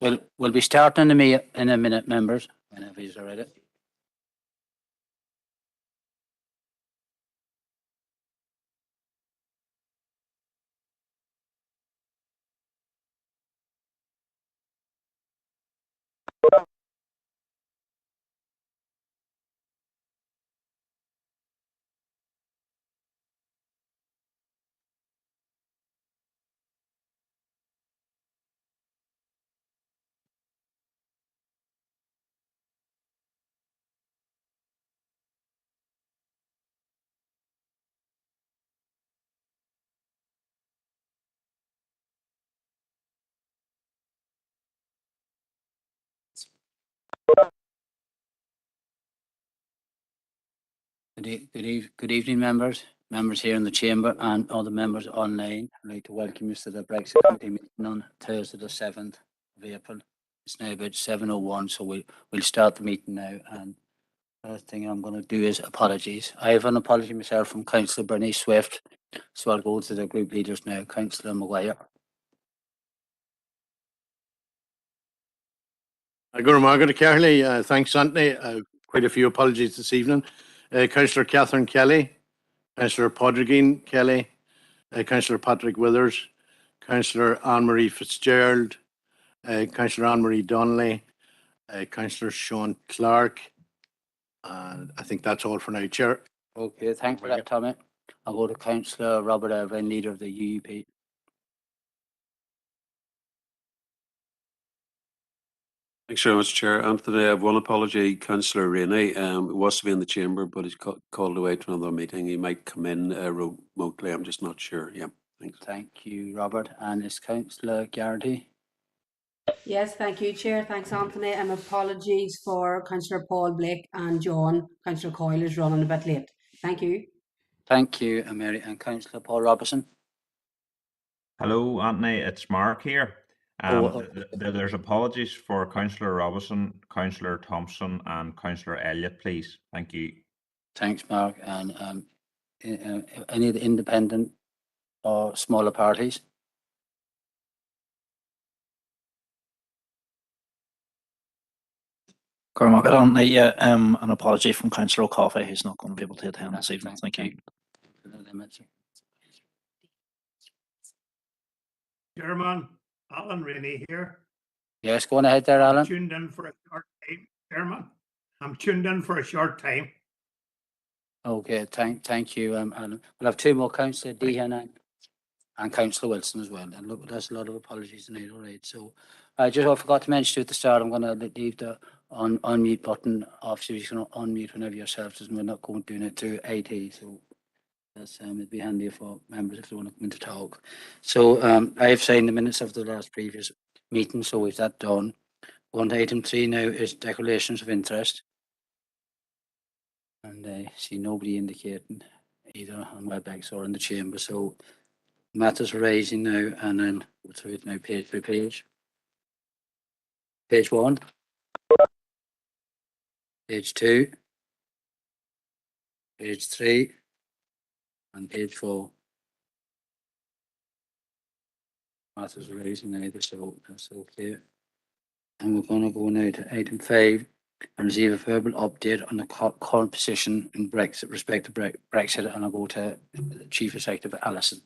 We'll be starting in a minute, members, whenever you're ready. Good evening, members here in the chamber and all the members online. I'd like to welcome you to the Brexit Committee meeting on Thursday the 7th of April. It's now about 7:01, so we'll start the meeting now. And the first thing I'm going to do is apologies. I have an apology myself from Councillor Bernice Swift, so I'll go to the group leaders now. Councillor Maguire. Good morning, Carly. Thanks, Anthony. Quite a few apologies this evening. Councillor Catherine Kelly, Councillor Podrigan Kelly, Councillor Patrick Withers, Councillor Anne-Marie Fitzgerald, Councillor Anne-Marie Donnelly, Councillor Sean Clark, and I think that's all for now, Chair. Okay, thanks for that, Tommy. I'll go to Councillor Robert Irvine, leader of the UUP. Thanks very much, Chair. Anthony, I have one apology. Councillor Rainey was to be in the chamber, but he's called away to another meeting. He might come in remotely. I'm just not sure. Yeah, thanks. Thank you, Robert. And is Councillor Garrity? Yes, thank you, Chair. Thanks, Anthony. And apologies for Councillor Paul Blake and John. Councillor Coyle is running a bit late. Thank you. Thank you, Mary. And Councillor Paul Robertson? Hello, Anthony. It's Mark here. There's apologies for Councillor Robinson, Councillor Thompson and Councillor Elliott, please. Thank you. Thanks, Mark. And any of the independent or smaller parties? Yeah, an apology from Councillor O'Coffey, who's not going to be able to attend this evening. Thank you. Chairman, Alan Rainey here. Yes, go on ahead there, Alan. I'm tuned in for a short time, Chairman. I'm tuned in for a short time. Okay, thank you, Alan. We'll have two more, Councillor Dehan and Councillor Wilson as well. And look, that's a lot of apologies tonight, all right. So I forgot to mention at the start, I'm going to leave the unmute button off, so you can unmute whenever yourself, and we're not going to do it to AT. So that's it'd be handy for members if they want to come in to talk. So I have signed the minutes of the last previous meeting, so we've that done. On to item 3 now is declarations of interest. And I see nobody indicating either on WebEx or in the chamber. So matters raising now, and then go through it now page by page. Page 1. Page 2. Page 3. And page 4. Matters raising now, so that's okay. And we're going to go now to item 5 and receive a verbal update on the current position in Brexit, respect to Brexit, and I'll go to Chief Executive Alison.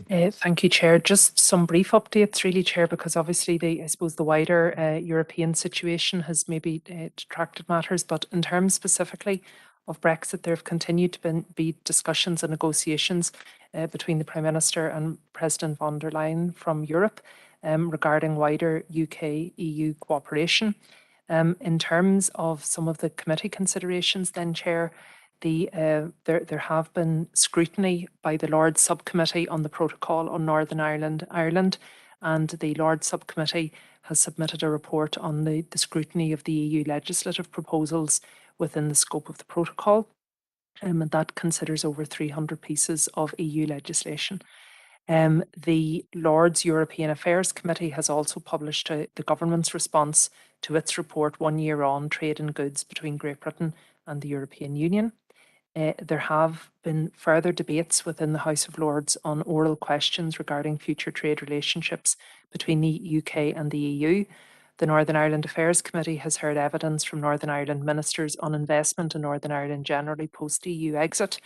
Thank you, Chair. Just some brief updates, really, Chair, because obviously I suppose the wider European situation has maybe detracted matters, but in terms specifically of Brexit, there have continued to be discussions and negotiations between the Prime Minister and President von der Leyen from Europe regarding wider UK-EU cooperation. In terms of some of the committee considerations then, Chair, there have been scrutiny by the Lords Subcommittee on the Protocol on Northern Ireland, and the Lords Subcommittee has submitted a report on the scrutiny of the EU legislative proposals within the scope of the protocol, and that considers over 300 pieces of EU legislation. The Lords European Affairs Committee has also published the government's response to its report 1 year on trade in goods between Great Britain and the European Union. There have been further debates within the House of Lords on oral questions regarding future trade relationships between the UK and the EU. The Northern Ireland Affairs Committee has heard evidence from Northern Ireland ministers on investment in Northern Ireland generally post-EU exit,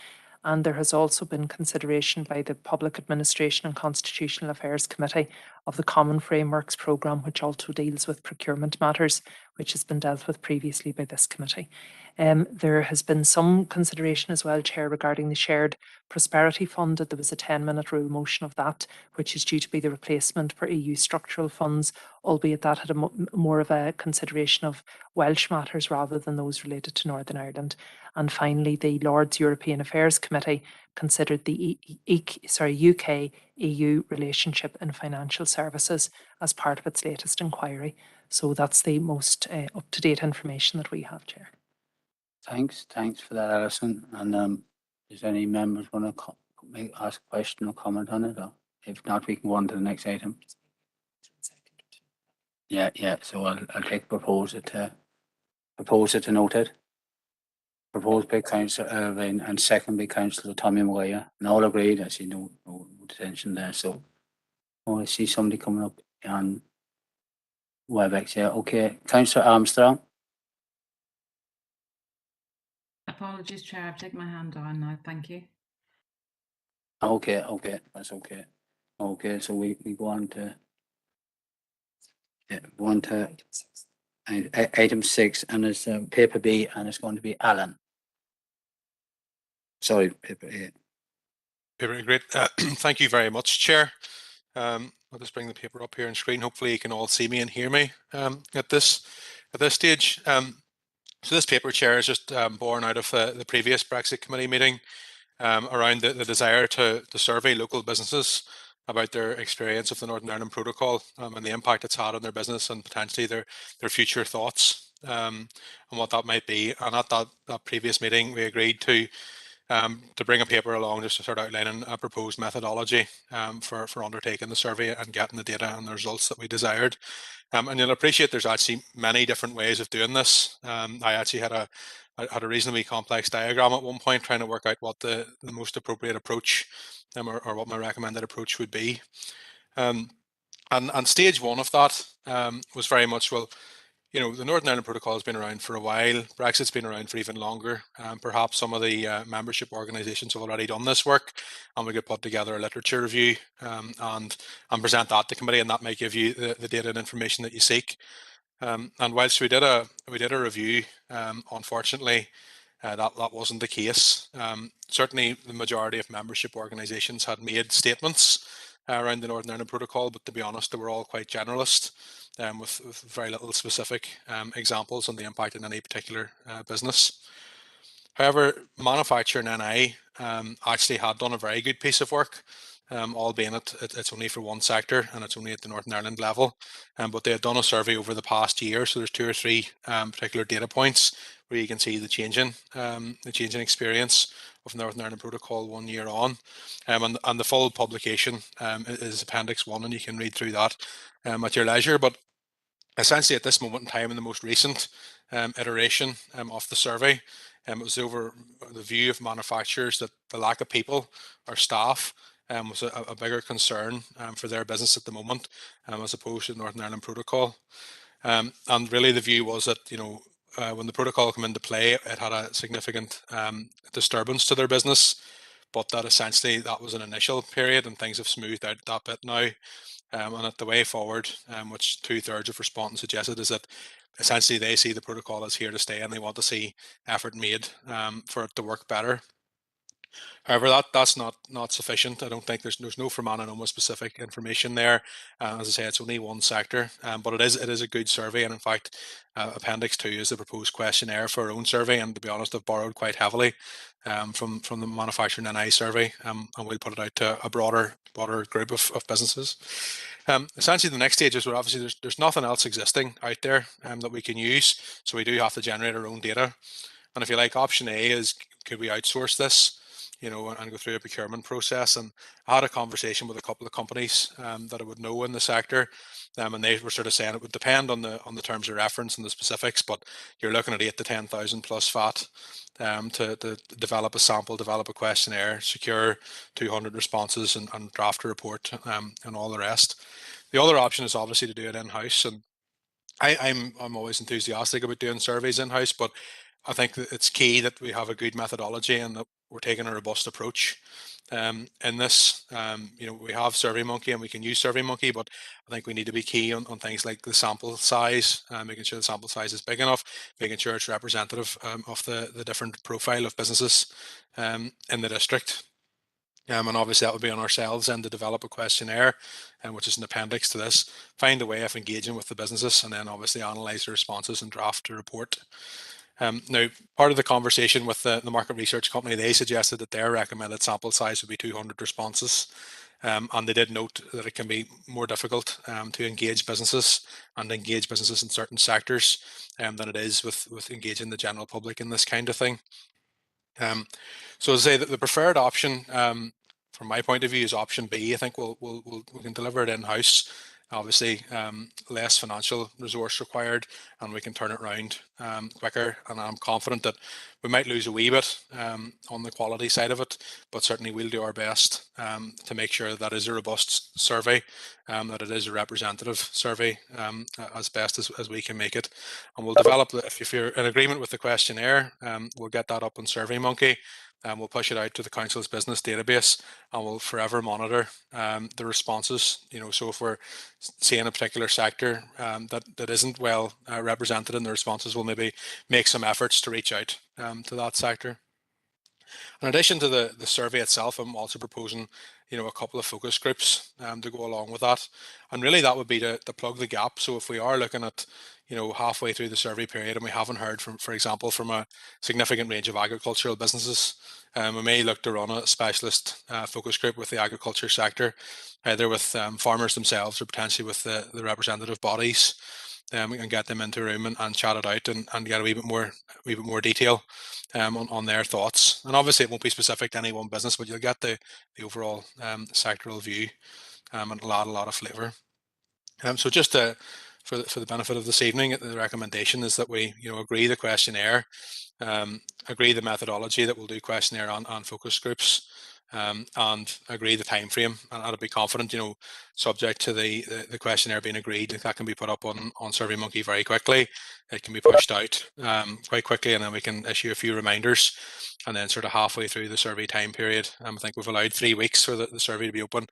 and there has also been consideration by the Public Administration and Constitutional Affairs Committee of the Common Frameworks Programme, which also deals with procurement matters, which has been dealt with previously by this committee. There has been some consideration as well, Chair, regarding the Shared Prosperity Fund. There was a 10-minute rule motion of that, which is due to be the replacement for EU structural funds, albeit that had more of a consideration of Welsh matters rather than those related to Northern Ireland. And finally, the Lords European Affairs Committee considered the UK-EU relationship in financial services as part of its latest inquiry. So that's the most up-to-date information that we have, Chair. Thanks for that, Alison. And does any members want to ask a question or comment on it? Or if not, we can go on to the next item. Yeah. So I'll take propose it to noted. Proposed by Councillor Irvine and second by Councillor Tommy Maguire. And all agreed. I see no detention there. So I see somebody coming up on WebEx. Yeah, okay. Councillor Armstrong. Apologies, Chair. I've taken my hand down now. Thank you. Okay, that's okay. Okay, so we go on to item 6, and it's paper B, and it's going to be Alan. Sorry, paper A. Paper, great. Thank you very much, Chair. I'll just bring the paper up here on screen. Hopefully you can all see me and hear me at this stage. So this paper, Chair, is just born out of the previous Brexit Committee meeting around the desire to survey local businesses about their experience of the Northern Ireland Protocol and the impact it's had on their business and potentially their future thoughts and what that might be. And at that previous meeting, we agreed to bring a paper along just to start outlining a proposed methodology for undertaking the survey and getting the data and the results that we desired. And you'll appreciate there's actually many different ways of doing this. I actually had a reasonably complex diagram at one point trying to work out what the most appropriate approach or what my recommended approach would be. And stage one of that was very much, well, you know, the Northern Ireland Protocol has been around for a while. Brexit's been around for even longer. Perhaps some of the membership organisations have already done this work, and we could put together a literature review and present that to committee, and that might give you the data and information that you seek. And whilst we did a review, unfortunately, that wasn't the case. Certainly, the majority of membership organisations had made statements around the Northern Ireland Protocol, but to be honest, they were all quite generalist. With very little specific examples on the impact in any particular business. However, Manufacture and NI actually had done a very good piece of work, albeit it's only for one sector and it's only at the Northern Ireland level. But they had done a survey over the past year, so there's 2 or 3 particular data points where you can see the changing experience of Northern Ireland Protocol 1 year on. And the full publication is Appendix 1, and you can read through that at your leisure. But essentially, at this moment in time, in the most recent iteration of the survey, it was over the view of manufacturers that the lack of people or staff was a bigger concern for their business at the moment, as opposed to the Northern Ireland Protocol. And really, the view was that, you know, when the protocol came into play, it had a significant disturbance to their business, but that essentially that was an initial period, and things have smoothed out that bit now. And at the way forward, which 2/3 of respondents suggested, is that essentially they see the protocol as here to stay, and they want to see effort made for it to work better. However, that's not sufficient. I don't think there's no Fermanagh and Omagh specific information there. As I say, it's only one sector, but it is a good survey. And in fact, Appendix 2 is the proposed questionnaire for our own survey. And to be honest, I've borrowed quite heavily from the Manufacturing NI survey, and we'll put it out to a broader group of businesses. Essentially, the next stage is where obviously there's nothing else existing out there that we can use, so we do have to generate our own data. And if you like, option A is, could we outsource this? and go through a procurement process. And I had a conversation with a couple of companies that I would know in the sector, and they were sort of saying it would depend on the terms of reference and the specifics, but you're looking at 8 to 10,000 plus VAT to develop a sample, develop a questionnaire, secure 200 responses, and draft a report, and all the rest. The other option is obviously to do it in-house, and I'm always enthusiastic about doing surveys in-house, but I think that it's key that we have a good methodology and that we're taking a robust approach. In this, we have SurveyMonkey and we can use SurveyMonkey, but I think we need to be key on things like the sample size, making sure the sample size is big enough, making sure it's representative of the different profile of businesses in the district. And obviously that would be on ourselves and to develop a questionnaire, which is an appendix to this, find a way of engaging with the businesses, and then obviously analyse the responses and draft a report. Now, part of the conversation with the market research company, they suggested that their recommended sample size would be 200 responses. And they did note that it can be more difficult to engage businesses and engage businesses in certain sectors than it is with engaging the general public in this kind of thing. So to say that the preferred option, from my point of view, is option B. I think we can deliver it in-house. Obviously, less financial resource required, and we can turn it around quicker. And I'm confident that we might lose a wee bit on the quality side of it, but certainly we'll do our best to make sure that is a robust survey, that it is a representative survey as best as we can make it. And we'll develop, if you're in agreement with the questionnaire, we'll get that up on SurveyMonkey. We'll push it out to the council's business database, and we'll forever monitor the responses. So if we're seeing a particular sector that isn't well represented in the responses, we'll maybe make some efforts to reach out to that sector. In addition to the survey itself, I'm also proposing, a couple of focus groups to go along with that. And really that would be to plug the gap. So if we are looking at, halfway through the survey period and we haven't heard from, for example, from a significant range of agricultural businesses, we may look to run a specialist focus group with the agriculture sector, either with farmers themselves or potentially with the representative bodies. We can get them into a room and chat it out and get a wee bit more detail on their thoughts. And obviously it won't be specific to any one business, but you'll get the overall sectoral view and it'll add a lot of flavour. So just for the benefit of this evening, the recommendation is that we agree the questionnaire, agree the methodology that we'll do questionnaire on focus groups, and agree the time frame. And I'd be confident, subject to the questionnaire being agreed, that can be put up on SurveyMonkey very quickly. It can be pushed out quite quickly, and then we can issue a few reminders. And then sort of halfway through the survey time period, I think we've allowed 3 weeks for the survey to be open,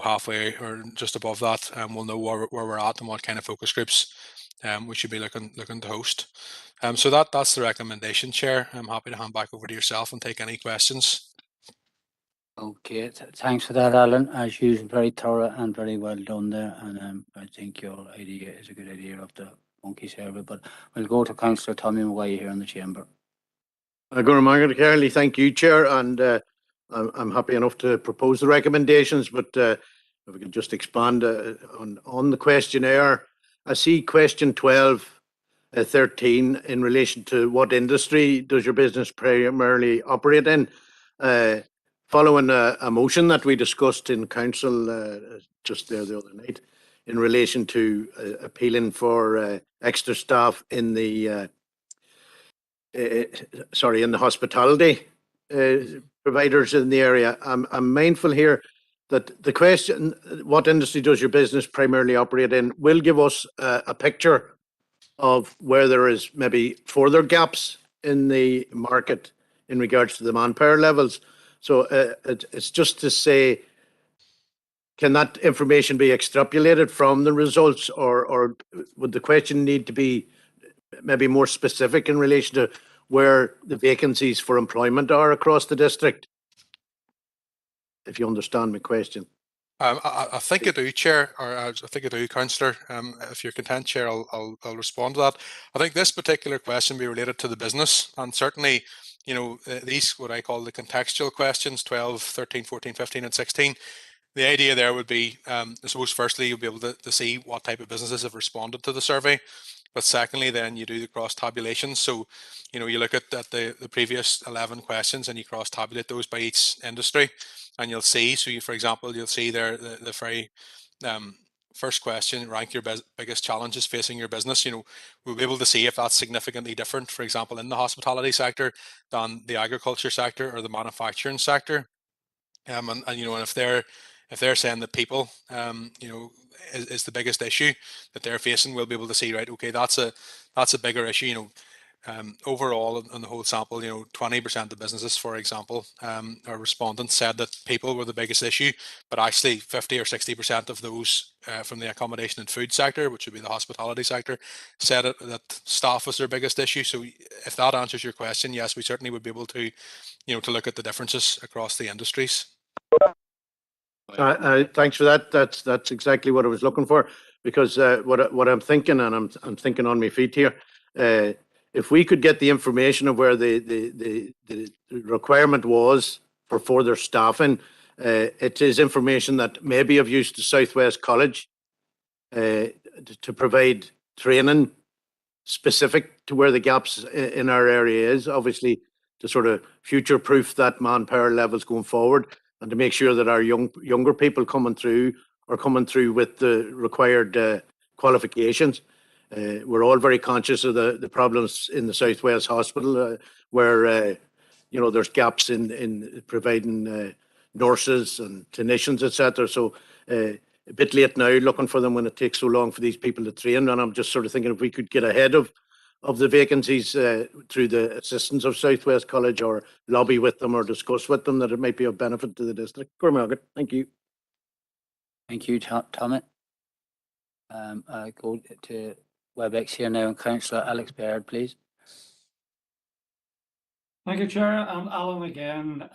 halfway or just above that, we'll know where we're at and what kind of focus groups we should be looking to host. So that's the recommendation, Chair. I'm happy to hand back over to yourself and take any questions. Okay, thanks for that, Alan. As usual, very thorough and very well done there. And I think your idea is a good idea of the monkey survey. But we'll go to Councillor Tommy Maguire here in the chamber. Carly, thank you, Chair, and I'm happy enough to propose the recommendations. But if we could just expand on the questionnaire, I see question 13 in relation to what industry does your business primarily operate in. Following a motion that we discussed in council just there the other night in relation to appealing for extra staff in the in the hospitality providers in the area. I'm mindful here that the question, what industry does your business primarily operate in, will give us a picture of where there is maybe further gaps in the market in regards to the manpower levels. So it's just to say, can that information be extrapolated from the results, or would the question need to be maybe more specific in relation to where the vacancies for employment are across the district? If you understand my question. I think I do, Chair, or I think I do, Councillor. If you're content, Chair, I'll respond to that. I think this particular question be related to the business, and certainly, these, what I call the contextual questions, 12, 13, 14, 15 and 16. The idea there would be, I suppose, firstly, you'll be able to see what type of businesses have responded to the survey. But secondly, then you do the cross tabulation. So, you know, you look at the previous 11 questions and you cross tabulate those by each industry, and you'll see. So, you, for example, you'll see there the very first question: rank your biggest challenges facing your business. You know, we'll be able to see if that's significantly different, for example, in the hospitality sector than the agriculture sector or the manufacturing sector. And you know, and if they're saying that people, you know, is the biggest issue that they're facing, we'll be able to see, right, okay, that's a bigger issue. You know, overall on the whole sample, you know, 20% of businesses, for example, our respondents said that people were the biggest issue, but actually 50 or 60% of those from the accommodation and food sector, which would be the hospitality sector, said that staff was their biggest issue. So if that answers your question, yes, we certainly would be able to, you know, to look at the differences across the industries. Thanks for that. That's exactly what I was looking for, because what I'm thinking, and I'm thinking on my feet here, if we could get the information of where the requirement was for further staffing, it is information that maybe of use to Southwest College to provide training specific to where the gaps in our area is, obviously to sort of future-proof that manpower levels going forward, and to make sure that our younger people coming through are coming through with the required qualifications. We're all very conscious of the problems in the Southwest Hospital, where you know, there's gaps in providing nurses and clinicians, etc. So a bit late now looking for them when it takes so long for these people to train. And I'm just sort of thinking if we could get ahead of the vacancies through the assistance of Southwest College, or lobby with them or discuss with them, that it might be of benefit to the district. Cormac, thank you. Thank you, Tommy. I go to WebEx here now, and Councillor Alex Baird, please. Thank you, Chair. Alan again.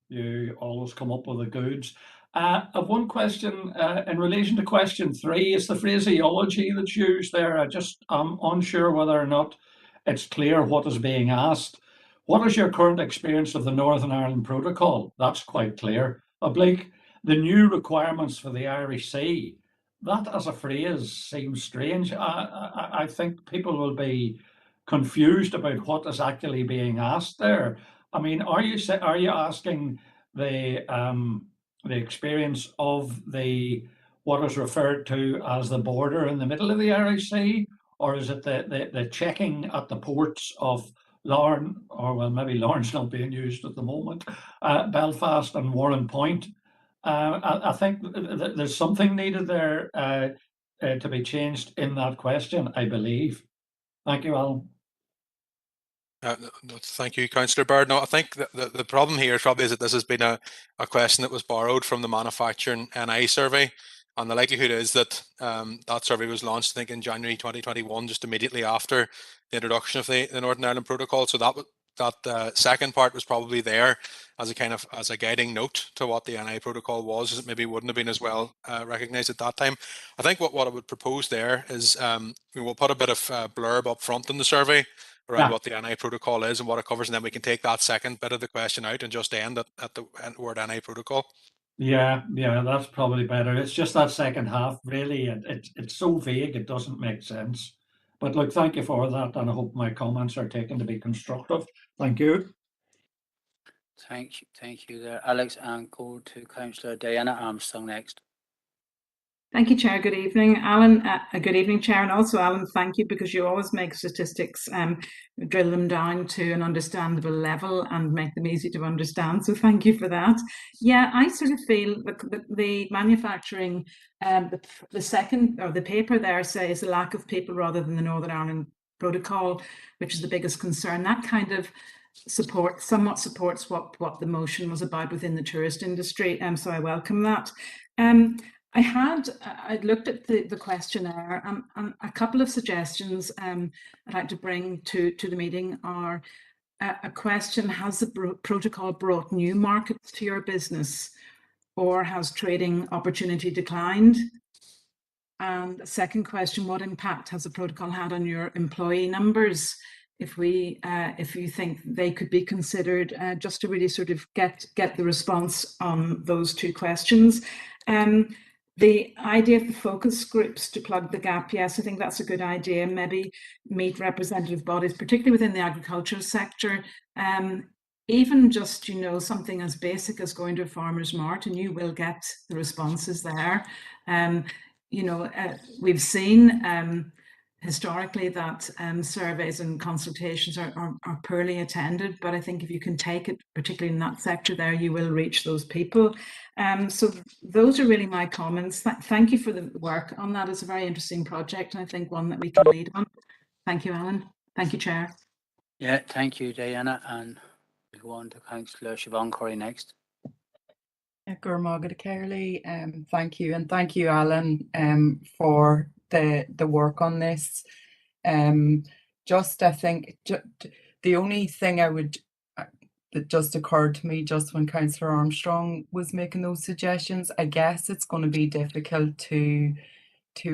You always come up with the goods. I have one question in relation to question 3. It's the phraseology that's used there. I'm unsure whether or not it's clear what is being asked. What is your current experience of the Northern Ireland Protocol? That's quite clear. Oblique, the new requirements for the Irish Sea. That as a phrase seems strange. I think people will be confused about what is actually being asked there. I mean, are you asking the experience of what is referred to as the border in the middle of the Irish Sea, or is it the checking at the ports of Larne, or well, maybe Larne's not being used at the moment, Belfast and Warren Point? I think there's something needed there to be changed in that question, I believe. Thank you, Alan. Thank you, Councillor Baird. No, I think the problem here probably is that this has been a question that was borrowed from the manufacturing NI survey, and the likelihood is that that survey was launched, I think, in January 2021, just immediately after the introduction of the Northern Ireland Protocol. So that second part was probably there as a guiding note to what the NI protocol was. It maybe wouldn't have been as well recognised at that time. I think what I would propose there is we will put a bit of blurb up front in the survey around what the NI protocol is and what it covers, and then we can take that second bit of the question out and just end at the word NI protocol. Yeah, that's probably better. It's just that second half, really, it's so vague, it doesn't make sense. But look, thank you for that, and I hope my comments are taken to be constructive. Thank you. Thank you there, Alex, and go to Councillor Diana Armstrong next. Thank you, Chair. Good evening, Alan. Good evening, Chair, and also Alan, thank you, because you always make statistics, drill them down to an understandable level and make them easy to understand. So thank you for that. Yeah, I sort of feel the manufacturing, the second, or the paper there says the lack of people rather than the Northern Ireland Protocol, which is the biggest concern. That kind of somewhat supports what the motion was about within the tourist industry. So I welcome that. I'd looked at the questionnaire, and a couple of suggestions I'd like to bring to the meeting are a question: has the protocol brought new markets to your business, or has trading opportunity declined? And a second question: what impact has the protocol had on your employee numbers? If you think they could be considered, just to really sort of get the response on those two questions. The idea of the focus groups to plug the gap, yes, I think that's a good idea. Maybe meet representative bodies, particularly within the agricultural sector. Even just, you know, something as basic as going to a farmer's mart, and you will get the responses there. You know, we've seen historically that surveys and consultations are poorly attended, but I think if you can take it, particularly in that sector there, you will reach those people. So those are really my comments. Thank you for the work on that. It's a very interesting project, and I think one that we can lead on. Thank you, Alan. Thank you, Chair. Yeah, thank you, Diana. And we'll go on to Councillor Siobhan Curry next. Thank you, and thank you, Alan, for the work on this. I think the only thing I would that just occurred to me just when Councillor Armstrong was making those suggestions, I guess it's going to be difficult to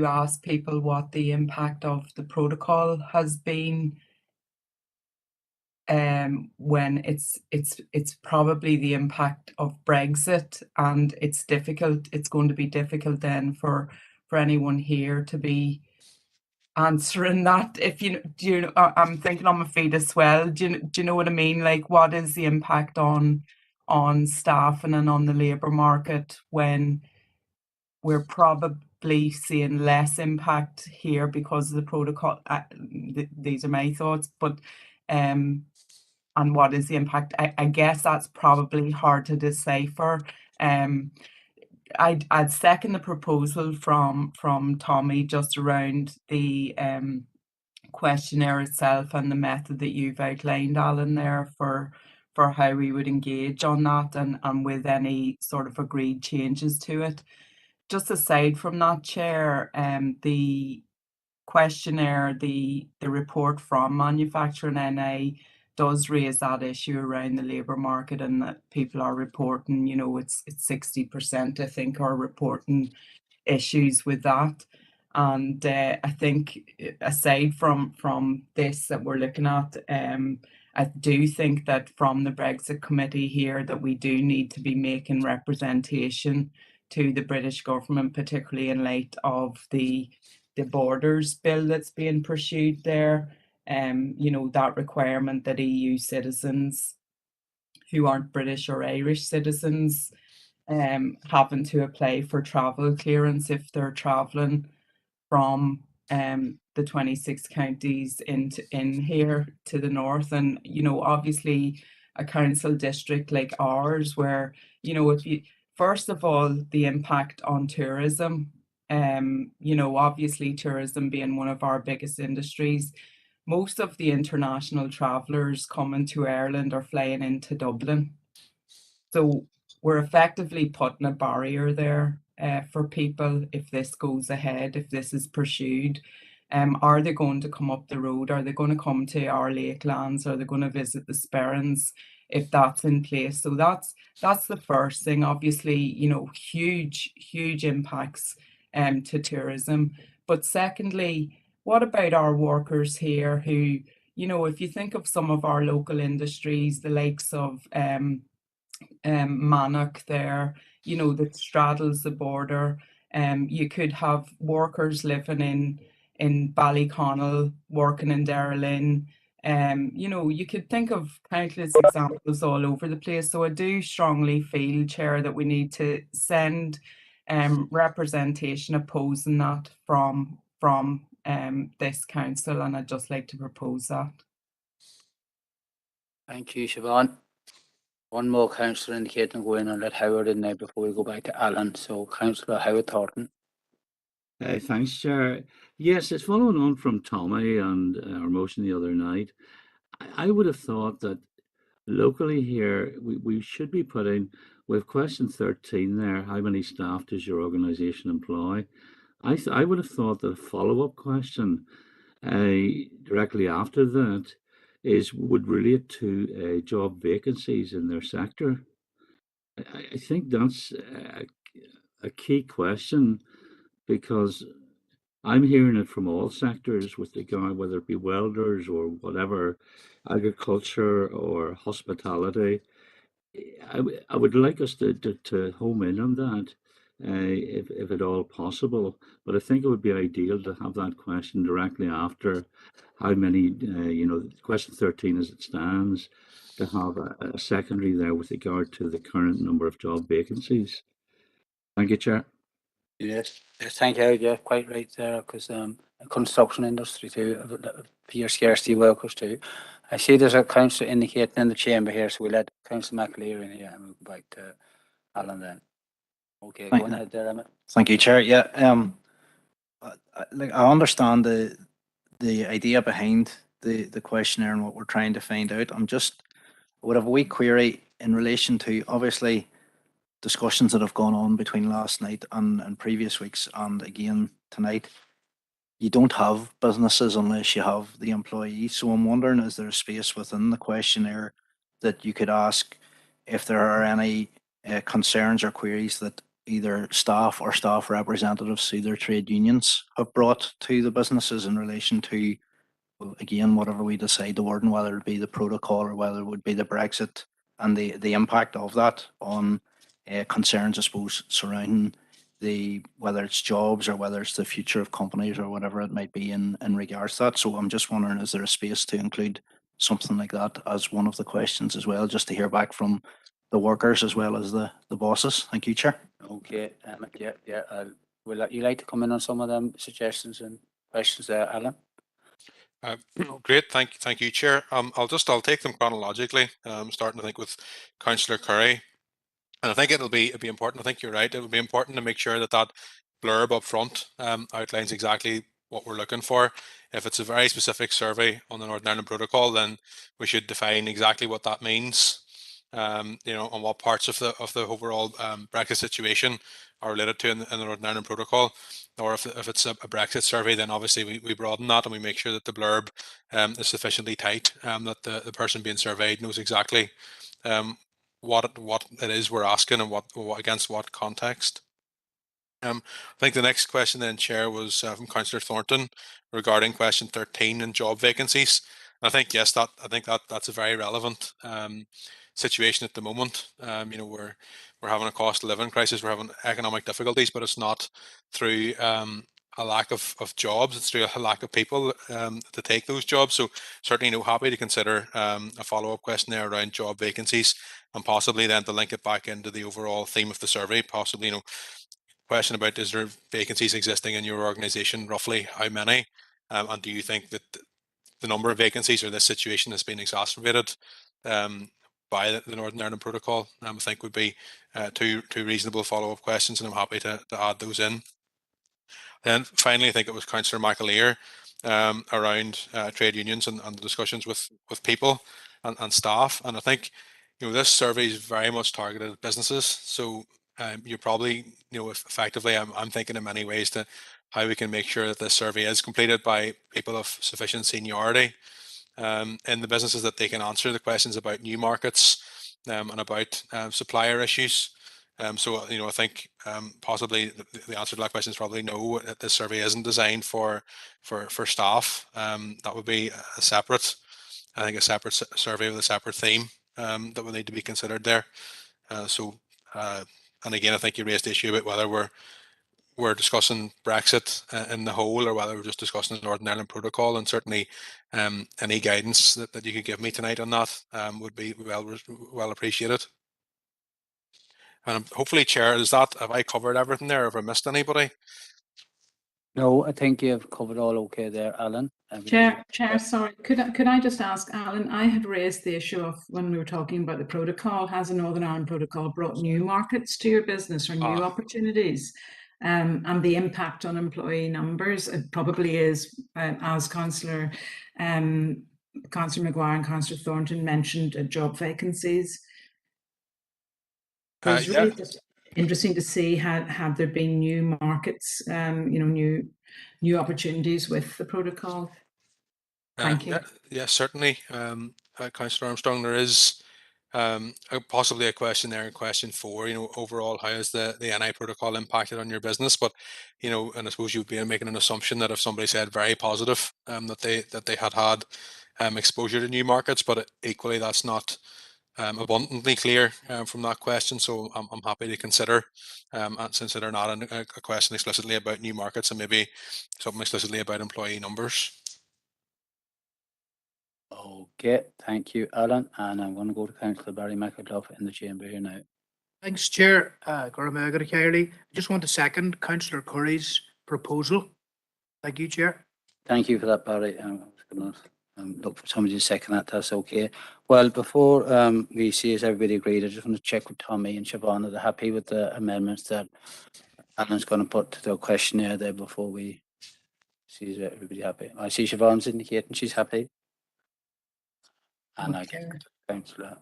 ask people what the impact of the protocol has been. When it's probably the impact of Brexit, and it's going to be difficult then for anyone here to be answering that. If I'm thinking on my feet as well. Do you know what I mean? Like, what is the impact on staffing and on the labour market when we're probably seeing less impact here because of the protocol? These are my thoughts, but and what is the impact? I guess that's probably hard to decipher. I'd second the proposal from Tommy just around the questionnaire itself and the method that you've outlined, Alan, there for how we would engage on that and with any sort of agreed changes to it. Just aside from that, Chair, the questionnaire, the report from Manufacturing NI does raise that issue around the labour market, and that people are reporting, you know, it's 60%, I think, are reporting issues with that. And I think aside from this that we're looking at, I do think that from the Brexit Committee here that we do need to be making representation to the British government, particularly in light of the borders bill that's being pursued there. You know, that requirement that EU citizens who aren't British or Irish citizens having to apply for travel clearance if they're travelling from the 26 counties in here to the north. And, you know, obviously a council district like ours where, you know, if you, first of all, the impact on tourism, you know, obviously tourism being one of our biggest industries, most of the international travellers coming to Ireland are flying into Dublin. So we're effectively putting a barrier there for people if this goes ahead, if this is pursued. Are they going to come up the road? Are they going to come to our lakelands? Are they going to visit the Sperrins if that's in place? So that's the first thing. Obviously, you know, huge impacts to tourism. But secondly, what about our workers here who, you know, if you think of some of our local industries, the likes of Mannock there, you know, that straddles the border. You could have workers living in Ballyconnell, working in Derrylin. You know, you could think of countless examples all over the place. So I do strongly feel, Chair, that we need to send representation opposing that from this council, and I'd just like to propose that. Thank you, Siobhan. One more councillor indicating go in and let Howard in there before we go back to Alan. So Councillor Howard Thornton. Thanks, Chair. Yes, it's following on from Tommy and our motion the other night. I would have thought that locally here, we should be putting, with question 13 there, how many staff does your organisation employ? I would have thought that a follow-up question directly after that would relate to job vacancies in their sector. I think that's a key question, because I'm hearing it from all sectors with regard, whether it be welders or whatever, agriculture or hospitality. I would like us to home in on that, if at all possible. But I think it would be ideal to have that question directly after how many, question 13 as it stands, to have a secondary there with regard to the current number of job vacancies. Thank you, Chair. Yes, thank you. Yeah, quite right there, because construction industry too, fear scarcity workers too. I see there's a councillor indicating in the chamber here, so we'll let Councillor McAleer in here and we'll go back to Alan then. Okay, go ahead there, Emmett. Thank you, Chair. Yeah, I understand the idea behind the questionnaire and what we're trying to find out. I would have a wee query in relation to, obviously, discussions that have gone on between last night and previous weeks and again tonight. You don't have businesses unless you have the employees. So I'm wondering, is there a space within the questionnaire that you could ask if there are any concerns or queries that either staff or staff representatives through their trade unions have brought to the businesses in relation to, well, again, whatever we decide to word, whether it be the protocol or whether it would be the Brexit and the impact of that on concerns, I suppose, surrounding whether it's jobs or whether it's the future of companies or whatever it might be in regards to that. So I'm just wondering, is there a space to include something like that as one of the questions as well, just to hear back from the workers as well as the bosses? Thank you, Chair. Okay, yeah. Would you like to come in on some of them suggestions and questions there, Alan? Great, thank you, Chair. I'll take them chronologically. Starting, I think, with Councillor Curry, and I think it'll be important. I think you're right. It will be important to make sure that blurb up front outlines exactly what we're looking for. If it's a very specific survey on the Northern Ireland Protocol, then we should define exactly what that means. On what parts of the overall Brexit situation are related to in the Northern Ireland Protocol, or if it's a Brexit survey, then obviously we broaden that and we make sure that the blurb is sufficiently tight, that the person being surveyed knows exactly what it is we're asking and what against what context. I think the next question then, Chair, was from Councillor Thornton regarding question 13 and job vacancies. And I think, yes, that's a very relevant situation at the moment. We're having a cost of living crisis, we're having economic difficulties, but it's not through a lack of jobs, it's through a lack of people to take those jobs. So certainly happy to consider a follow-up question there around job vacancies, and possibly then to link it back into the overall theme of the survey, possibly, question about, is there vacancies existing in your organisation, roughly how many, and do you think that the number of vacancies or this situation has been exacerbated by the Northern Ireland Protocol? I think would be two reasonable follow-up questions, and I'm happy to add those in. Then finally, I think it was Councillor McAleer around trade unions and the discussions with people and staff. And I think this survey is very much targeted at businesses. So you're probably effectively, I'm thinking in many ways to how we can make sure that this survey is completed by people of sufficient seniority in the businesses, that they can answer the questions about new markets and about supplier issues. So I think possibly the answer to that question is probably no. That this survey isn't designed for staff. That would be a separate survey with a separate theme that would need to be considered there. And again, I think you raised the issue about whether we're discussing Brexit in the whole, or whether we're just discussing the Northern Ireland Protocol. And certainly any guidance that you could give me tonight on that would be well appreciated. And hopefully, Chair, have I covered everything there? Have I missed anybody? No, I think you've covered all okay there, Alan. Chair, sorry, could I just ask Alan? I had raised the issue of, when we were talking about the protocol, has the Northern Ireland Protocol brought new markets to your business or new opportunities? And the impact on employee numbers? It probably is, as Councillor Maguire and Councillor Thornton mentioned, job vacancies. It's really just interesting to see have there been new markets, new opportunities with the protocol. Thank you. Yeah, certainly, Councillor Armstrong. There is possibly a question there in question 4. Overall, how has the NI protocol impacted on your business? But and I suppose you'd be making an assumption that if somebody said very positive, that they had exposure to new markets, but equally that's not abundantly clear from that question. So I'm happy to consider, and since they're not a question explicitly about new markets, and maybe something explicitly about employee numbers. Okay, thank you, Alan. And I'm going to go to Councillor Barry McAduff in the chamber here now. Thanks, Chair. I just want to second Councillor Curry's proposal. Thank you, Chair. Thank you for that, Barry. I was going to look for somebody to second that. That's okay. Well, before we see as everybody agreed, I just want to check with Tommy and Siobhan. Are they happy with the amendments that Alan's going to put to the questionnaire there before we see is everybody happy? I see Siobhan's indicating she's happy. And I get Councillor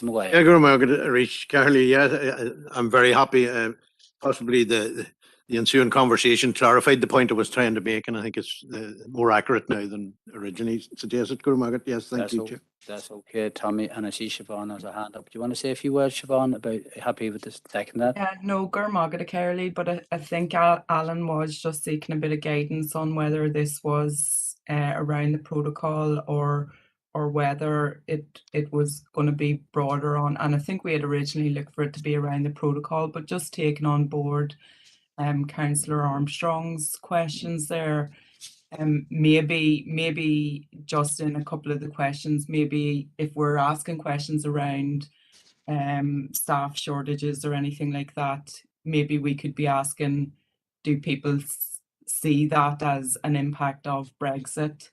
Maguire. Yeah, Gurma, reach Carly. Yeah, I'm very happy. Possibly the ensuing conversation clarified the point I was trying to make, and I think it's more accurate now than originally suggested. Gurma, yes, thank you, Chair. That's okay, Tommy. And I see Siobhan has a hand up. Do you want to say a few words, Siobhan, about happy with this second that? Yeah, no, Gurmagad Kerley, but I think Alan was just seeking a bit of guidance on whether this was around the protocol or whether it was going to be broader on. And I think we had originally looked for it to be around the protocol, but just taking on board Councillor Armstrong's questions there. Maybe just in a couple of the questions, maybe if we're asking questions around staff shortages or anything like that, maybe we could be asking, do people see that as an impact of Brexit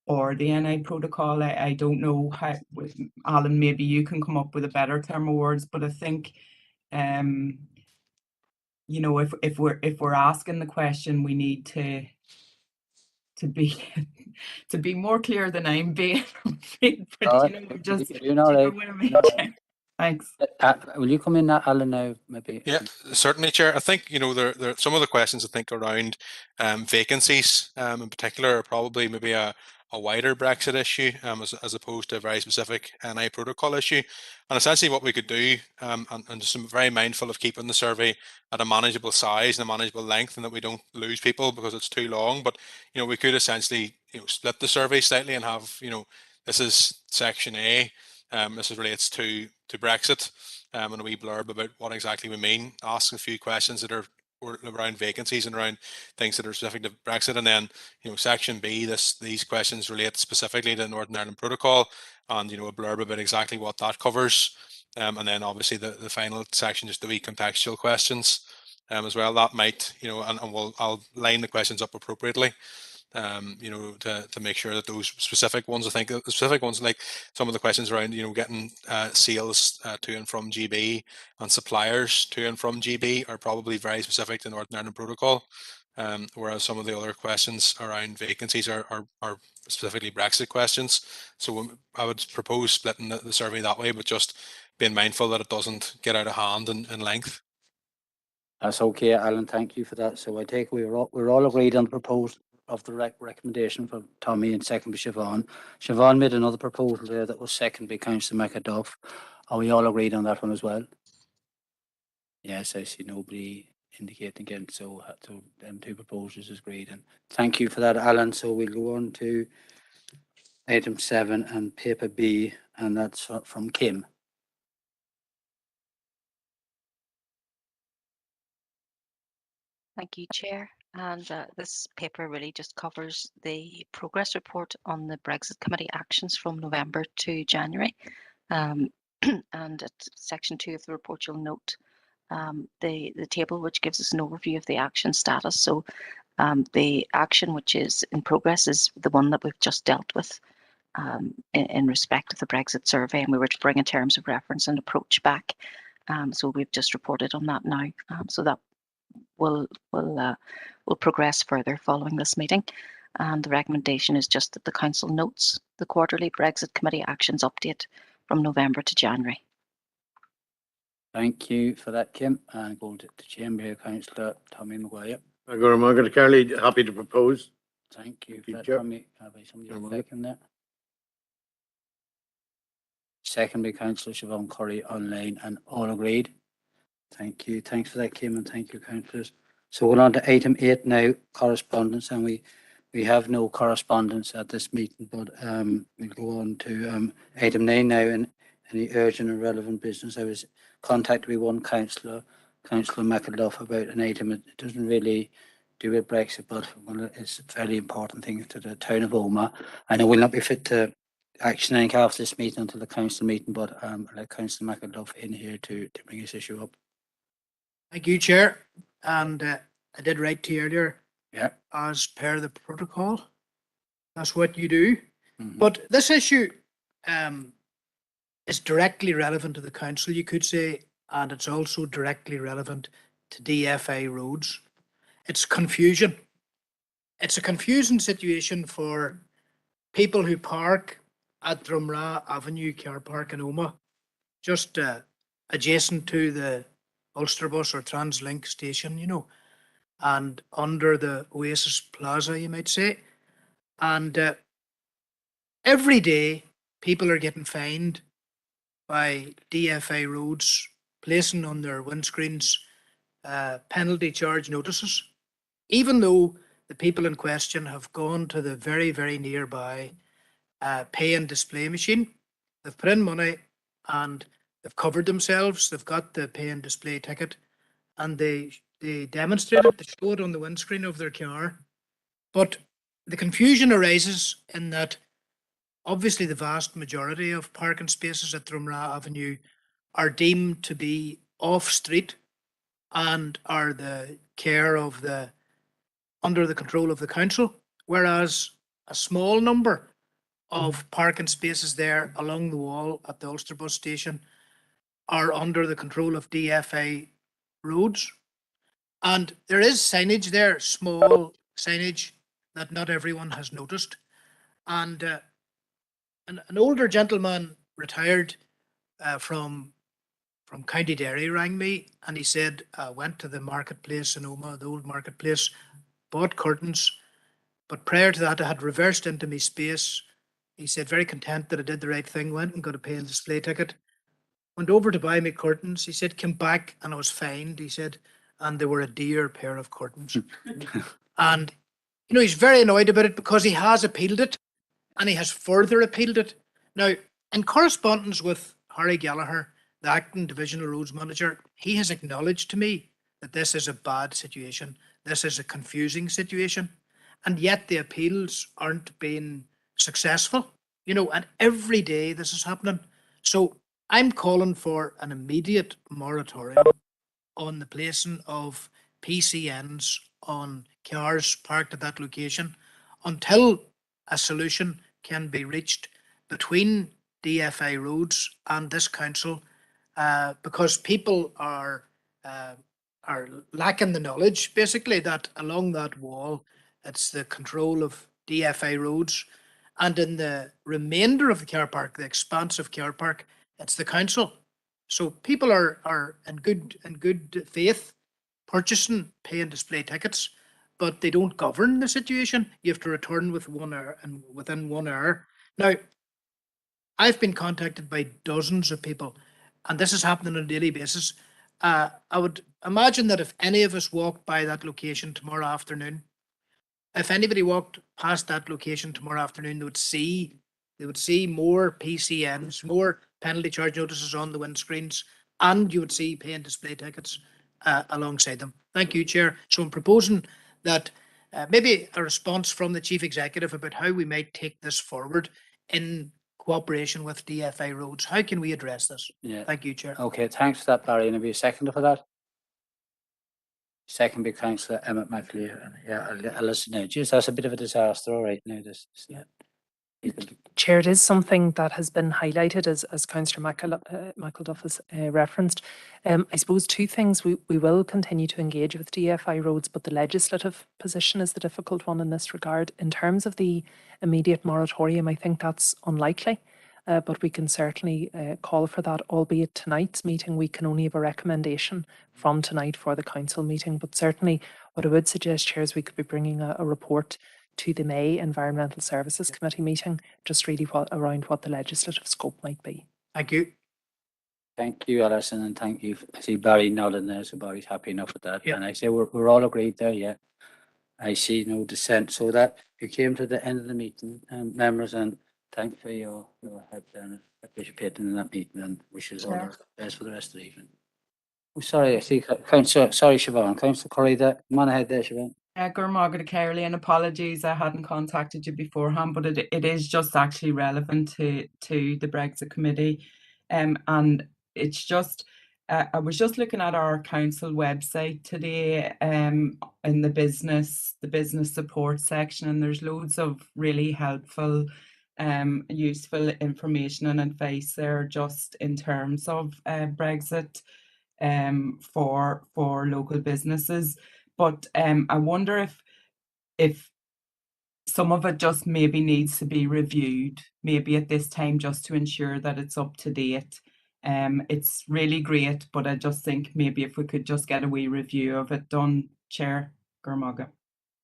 or the NI protocol? I don't know how, Alan, maybe you can come up with a better term of words, but I think you know, if we're asking the question, we need to be to be more clear than I'm being. But you know, just you're not right. Thanks. Will you come in, Alan, now, maybe? Yeah, certainly, Chair. I think, you know, there some of the questions I think around vacancies in particular are probably maybe a wider Brexit issue as opposed to a very specific NI protocol issue. And essentially what we could do, and just very mindful of keeping the survey at a manageable size and a manageable length, and that we don't lose people because it's too long. But, you know, we could essentially, you know, split the survey slightly and have, you know, this is section A, this relates to Brexit. And a wee blurb about what exactly we mean, ask a few questions that are around vacancies and around things that are specific to Brexit, and then, you know, section B, these questions relate specifically to the Northern Ireland Protocol, and, you know, a blurb about exactly what that covers, and then obviously the final section, just the wee contextual questions as well. That might, you know, and I'll line the questions up appropriately. You know, to make sure that those specific ones, I think the specific ones, like some of the questions around, you know, getting sales to and from GB and suppliers to and from GB are probably very specific to Northern Ireland Protocol, whereas some of the other questions around vacancies are specifically Brexit questions. So I would propose splitting the survey that way, but just being mindful that it doesn't get out of hand in length. That's okay, Alan. Thank you for that. So I take we're all agreed on the proposal of the recommendation for Tommy and second by Siobhan. Siobhan made another proposal there that was second by Councillor McAduff. Are we all agreed on that one as well? Yes, I see nobody indicating against, so them two proposals is agreed. And thank you for that, Alan. So we'll go on to item 7 and paper B, and that's from Kim. Thank you, Chair. And this paper really just covers the progress report on the Brexit Committee actions from November to January. And at section 2 of the report, you'll note the table which gives us an overview of the action status. So the action which is in progress is the one that we've just dealt with in respect of the Brexit survey, and we were to bring in terms of reference and approach back. So we've just reported on that now. So that will progress further following this meeting, and the recommendation is just that the Council notes the quarterly Brexit Committee actions update from November to January. Thank you for that, Kim. And go to the chamber here, Councillor Tommy Maguire. Margaret Carley, happy to propose. Thank you for that, Tommy. Have somebody second that? Second by Councillor Siobhan Curry online, and all agreed. Thank you. Thanks for that, Kim, and thank you, councillors. So we're on to item 8 now, correspondence, and we we have no correspondence at this meeting, but we'll go on to item 9 now. In any urgent and relevant business, I was contacted by one councillor, Councillor McAduff, about an item. It doesn't really do with Brexit, but it's a fairly important thing to the town of Omagh. I know we'll not be fit to action anything after this meeting until the council meeting, but I'll let Councillor McAduff in here to bring this issue up. Thank you, Chair. And I did write to you earlier. Yeah. As per the protocol. That's what you do. But this issue is directly relevant to the council, you could say, and it's also directly relevant to DFA roads. It's confusion. It's a confusing situation for people who park at Drumragh Avenue car park in Omagh, just adjacent to the Ulster Bus or Translink station, you know, and under the Oasis Plaza, you might say. And every day, people are getting fined by DFA roads, placing on their windscreens penalty charge notices, even though the people in question have gone to the very, very nearby pay and display machine. They've put in money and they've covered themselves. They've got the pay and display ticket, and they demonstrate it, they show it on the windscreen of their car. But the confusion arises in that obviously the vast majority of parking spaces at Drumragh Avenue are deemed to be off street and are the care of under the control of the council, whereas a small number of parking spaces there along the wall at the Ulster Bus station are under the control of DFA roads. And there is signage there, small signage that not everyone has noticed. And an older gentleman, retired from County Derry, rang me and he said, went to the marketplace in Omagh, the old marketplace, bought curtains, but prior to that I had reversed into my space. He said, very content that I did the right thing, went and got a pay and display ticket, went over to buy me curtains. He said, came back and I was fined, he said, and they were a dear pair of curtains. And, you know, he's very annoyed about it because he has appealed it and he has further appealed it. Now, in correspondence with Harry Gallagher, the acting divisional roads manager, he has acknowledged to me that this is a bad situation. This is a confusing situation. And yet the appeals aren't being successful, you know, and every day this is happening. So I'm calling for an immediate moratorium on the placing of PCNs on cars parked at that location until a solution can be reached between DFA roads and this council, because people are lacking the knowledge, basically, that along that wall, it's the control of DFA roads, and in the remainder of the car park, the expansive car park, it's the council. So people are in good faith purchasing pay and display tickets, but they don't govern the situation. You have to return with 1 hour and within 1 hour. Now, I've been contacted by dozens of people, and this is happening on a daily basis. I would imagine that if any of us walked by that location tomorrow afternoon, if anybody walked past that location tomorrow afternoon, they would see more PCNs, more penalty charge notices on the windscreens, and you would see pay and display tickets alongside them. Thank you, Chair. So I'm proposing that maybe a response from the Chief Executive about how we might take this forward in cooperation with DFA roads. How can we address this? Yeah. Thank you, Chair. Okay, thanks for that, Barry. And have you a second for that? Second by Councillor Emmett McLeod. Yeah, I'll listen now. Jeez, that's a bit of a disaster, all right now. This, yeah. Chair, it is something that has been highlighted as Councillor McElduff has referenced. I suppose two things. We will continue to engage with DFI roads, but the legislative position is the difficult one in this regard. In terms of the immediate moratorium, I think that's unlikely, but we can certainly call for that, albeit tonight's meeting, we can only have a recommendation from tonight for the council meeting. But certainly what I would suggest, Chair, is we could be bringing a report to the May Environmental Services Committee meeting, just really around what the legislative scope might be. Thank you. Thank you, Alison, and thank you. I see Barry nodding there, so Barry's happy enough with that. Yeah. And I say we're all agreed there, yeah. I see no dissent. So that you came to the end of the meeting, members, and thank you for your help there and participating in that meeting, and wishes all the best for the rest of the evening. Oh, sorry, I see Councillor, sorry, Siobhan, Councillor Curry, come on ahead there, Siobhan. Gurmagad Carley, and apologies I hadn't contacted you beforehand, but it is just actually relevant to the Brexit Committee, and it's just I was just looking at our council website today, in the business support section, and there's loads of really helpful, useful information and advice there, just in terms of Brexit, for local businesses. But I wonder if some of it just maybe needs to be reviewed, maybe at this time, just to ensure that it's up to date. It's really great, but I just think maybe if we could just get a wee review of it done, Chair Gurmaga.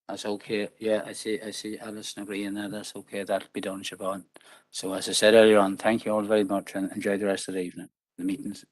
That's okay. Yeah, I see Alison agreeing there. That's okay. That'll be done, Siobhan. So as I said earlier on, thank you all very much and enjoy the rest of the evening. The meeting's